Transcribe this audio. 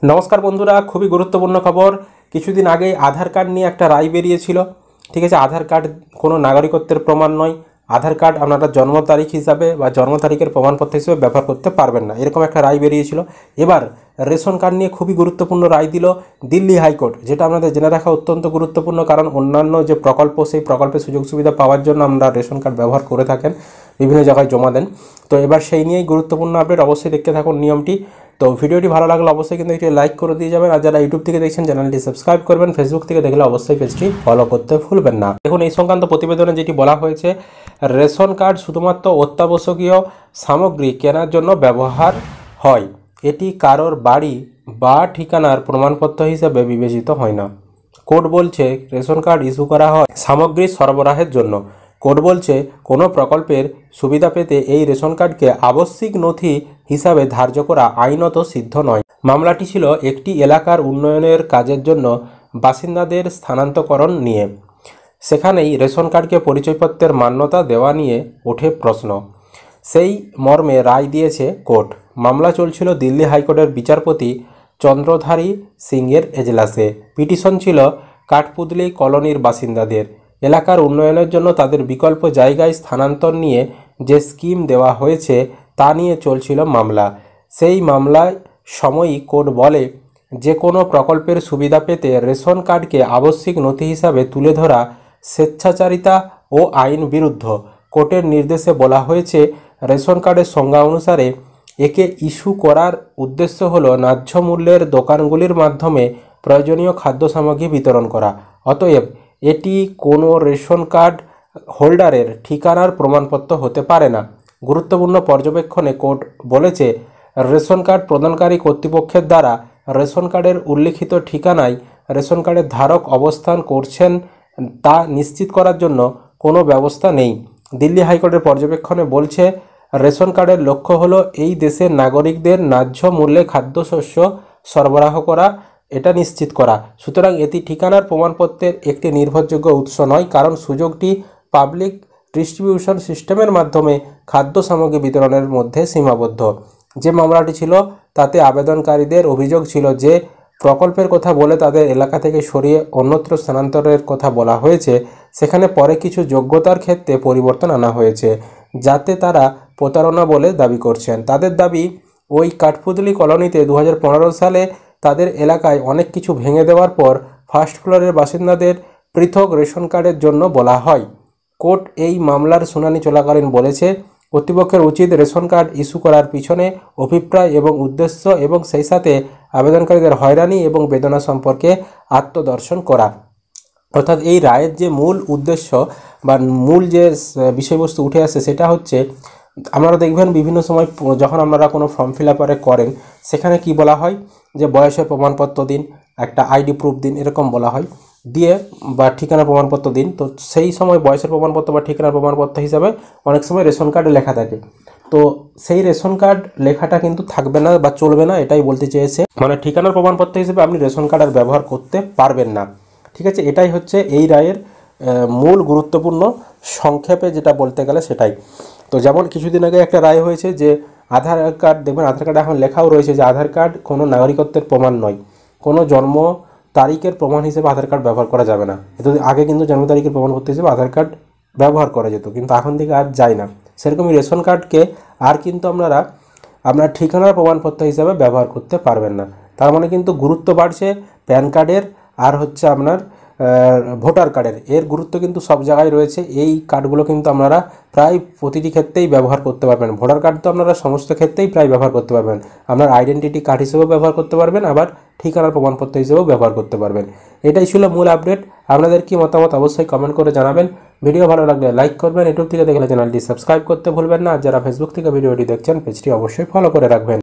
নমস্কার বন্ধুরা, খুবই গুরুত্বপূর্ণ খবর। কিছুদিন আগেই আধার কার্ড নিয়ে একটা রায় বেরিয়েছিল। ঠিক আছে, আধার কার্ড কোনো নাগরিকত্বের প্রমাণ নয়। আধার কার্ড আপনারা জন্ম তারিখ হিসাবে বা জন্ম তারিখের প্রমাণপত্র হিসেবে ব্যবহার করতে পারবেন না, এরকম একটা রায় বেরিয়েছিল। এবার রেশন কার্ড নিয়ে খুবই গুরুত্বপূর্ণ রায় দিল দিল্লি হাইকোর্ট, যেটা আমাদের জেনে রাখা অত্যন্ত গুরুত্বপূর্ণ। কারণ অন্যান্য যে প্রকল্প, সেই প্রকল্পের সুযোগ সুবিধা পাওয়ার জন্য আমরা রেশন কার্ড ব্যবহার করে থাকেন, বিভিন্ন জায়গায় জমা দেন। তো এবার সেই নিয়েই গুরুত্বপূর্ণ আপডেট, অবশ্যই দেখতে থাকুন নিয়মটি। তো ভিডিওটি ভালো লাগলে অবশ্যই কিন্তু একটি লাইক করে দিয়ে যাবেন, আর যারা ইউটিউব থেকে দেখছেন চ্যানেলটি সাবস্ক্রাইব করবেন, ফেসবুক থেকে দেখলে অবশ্যই পেজটি ফলো করতে ভুলবেন না। দেখুন, এই সংক্রান্ত প্রতিবেদনে যেটি বলা হয়েছে, রেশন কার্ড শুধুমাত্র অত্যাবশ্যকীয় সামগ্রী কেনার জন্য ব্যবহার হয়, এটি কারোর বাড়ি বা ঠিকানার প্রমাণপত্র হিসেবে বিবেচিত হয় না। কোর্ট বলছে রেশন কার্ড ইস্যু করা হয় সামগ্রী সরবরাহের জন্য। কোর্ট বলছে কোনো প্রকল্পের সুবিধা পেতে এই রেশন কার্ডকে আবশ্যিক নথি হিসাবে ধার্য করা আইনত সিদ্ধ নয়। মামলাটি ছিল একটি এলাকার উন্নয়নের কাজের জন্য বাসিন্দাদের স্থানান্তরকরণ নিয়ে। সেখানেই রেশন কার্ডকে পরিচয়পত্রের মান্যতা দেওয়া নিয়ে ওঠে প্রশ্ন। সেই মর্মে রায় দিয়েছে কোর্ট। মামলা চলছিল দিল্লি হাইকোর্টের বিচারপতি চন্দ্রধারী সিংয়ের এজলাসে। পিটিশন ছিল কাঠপুতলি কলোনির বাসিন্দাদের। এলাকার উন্নয়নের জন্য তাদের বিকল্প জায়গায় স্থানান্তর নিয়ে যে স্কিম দেওয়া হয়েছে তা নিয়ে চলছিল মামলা। সেই মামলায় সময়ই কোর্ট বলে, যে কোনো প্রকল্পের সুবিধা পেতে রেশন কার্ডকে আবশ্যিক নথি হিসাবে তুলে ধরা স্বেচ্ছাচারিতা ও আইন বিরুদ্ধ। কোর্টের নির্দেশে বলা হয়েছে, রেশন কার্ডের সংজ্ঞা অনুসারে একে ইস্যু করার উদ্দেশ্য হল ন্যায্য মূল্যের দোকানগুলির মাধ্যমে প্রয়োজনীয় খাদ্য সামগ্রী বিতরণ করা। অতএব এটি কোনো রেশন কার্ড হোল্ডারের ঠিকানার প্রমাণপত্র হতে পারে না। গুরুত্বপূর্ণ পর্যবেক্ষণে কোর্ট বলেছে, রেশন কার্ড প্রদানকারী কর্তৃপক্ষের দ্বারা রেশন কার্ডের উল্লিখিত ঠিকানায় রেশন কার্ডের ধারক অবস্থান করছেন তা নিশ্চিত করার জন্য কোনো ব্যবস্থা নেই। দিল্লি হাইকোর্টের পর্যবেক্ষণে বলছে, রেশন কার্ডের লক্ষ্য হলো এই দেশের নাগরিকদের ন্যায্য মূল্যে খাদ্যশস্য সরবরাহ করা, এটা নিশ্চিত করা। সুতরাং এটি ঠিকানার প্রমাণপত্রের একটি নির্ভরযোগ্য উৎস নয়, কারণ সুযোগটি পাবলিক ডিস্ট্রিবিউশন সিস্টেমের মাধ্যমে খাদ্য সামগ্রী বিতরণের মধ্যে সীমাবদ্ধ। যে মামলাটি ছিল তাতে আবেদনকারীদের অভিযোগ ছিল যে প্রকল্পের কথা বলে তাদের এলাকা থেকে সরিয়ে অন্যত্র স্থানান্তরের কথা বলা হয়েছে, সেখানে পরে কিছু যোগ্যতার ক্ষেত্রে পরিবর্তন আনা হয়েছে, যাতে তারা প্রতারণা বলে দাবি করছেন। তাদের দাবি, ওই কাঠপুতলি কলোনিতে 2015 সালে তাদের এলাকায় অনেক কিছু ভেঙে দেওয়ার পর ফার্স্ট ফ্লোরের বাসিন্দাদের পৃথক রেশন কার্ডের জন্য বলা হয়। কোর্ট এই মামলার শুনানি চলাকালীন বলেছে, কর্তৃপক্ষের উচিত রেশন কার্ড ইস্যু করার পিছনে অভিপ্রায় এবং উদ্দেশ্য এবং সেই সাথে আবেদনকারীদের হয়রানি এবং বেদনা সম্পর্কে আত্মদর্শন করা। অর্থাৎ এই রায়ের যে মূল উদ্দেশ্য বা মূল যে বিষয়বস্তু উঠে আসে সেটা হচ্ছে, আপনারা দেখবেন বিভিন্ন সময় যখন আপনারা কোনো ফর্ম ফিল আপ করেন, সেখানে কি বলা হয় যে বয়সের প্রমাণপত্র দিন, একটা আইডি প্রুফ দিন, এরকম বলা হয়, দিয়ে বা ঠিকানার প্রমাণপত্র দিন। তো সেই সময় বয়সের প্রমাণপত্র বা ঠিকানার প্রমাণপত্র হিসাবে অনেক সময় রেশন কার্ডে লেখা থাকে। তো সেই রেশন কার্ড লেখাটা কিন্তু থাকবে না বা চলবে না, এটাই বলতে চেয়েছে। মানে ঠিকানার প্রমাণপত্র হিসেবে আপনি রেশন কার্ড আর ব্যবহার করতে পারবেন না। ঠিক আছে, এটাই হচ্ছে এই রায়ের মূল গুরুত্বপূর্ণ সংক্ষেপে যেটা বলতে গেলে সেটাই। তো যেমন কিছুদিন আগে একটা রায় হয়েছে যে আধার কার্ড, দেখবেন আধার কার্ডে এখন লেখাও রয়েছে যে আধার কার্ড কোনো নাগরিকত্বের প্রমাণ নয়, কোনো জন্ম তারিখের প্রমাণ হিসেবে আধার কার্ড ব্যবহার করা যাবে না। এতো আগে কিন্তু জন্ম তারিখের প্রমাণপত্র হিসেবে আধার কার্ড ব্যবহার করা যেত, কিন্তু এখন থেকে আর যায় না। সেরকমই রেশন কার্ডকে আর কিন্তু আপনার ঠিকানার প্রমাণপত্র হিসাবে ব্যবহার করতে পারবেন না। তার মানে কিন্তু গুরুত্ব বাড়ছে প্যান কার্ডের আর হচ্ছে আপনার ভোটার কার্ডের। এর গুরুত্ব কিন্তু সব জায়গায় রয়েছে। এই কার্ডগুলো কিন্তু আপনারা প্রায় প্রতিটি ক্ষেত্রেই ব্যবহার করতে পারবেন। ভোটার কার্ড তো আপনারা সমস্ত ক্ষেত্রেই প্রায় ব্যবহার করতে পারবেন। আপনার আইডেন্টিটি কার্ড হিসেবেও ব্যবহার করতে পারবেন, আবার ঠিকানার প্রমাণপত্র হিসেবেও ব্যবহার করতে পারবেন। এটাই ছিল মূল আপডেট। আপনাদের কি মতামত অবশ্যই কমেন্ট করে জানাবেন। ভিডিও ভালো লাগলে লাইক করবেন, ইউটিউব থেকে দেখলে চ্যানেলটি সাবস্ক্রাইব করতে ভুলবেন না। আর যারা ফেসবুক থেকে ভিডিওটি দেখছেন পেজটি অবশ্যই ফলো করে রাখবেন।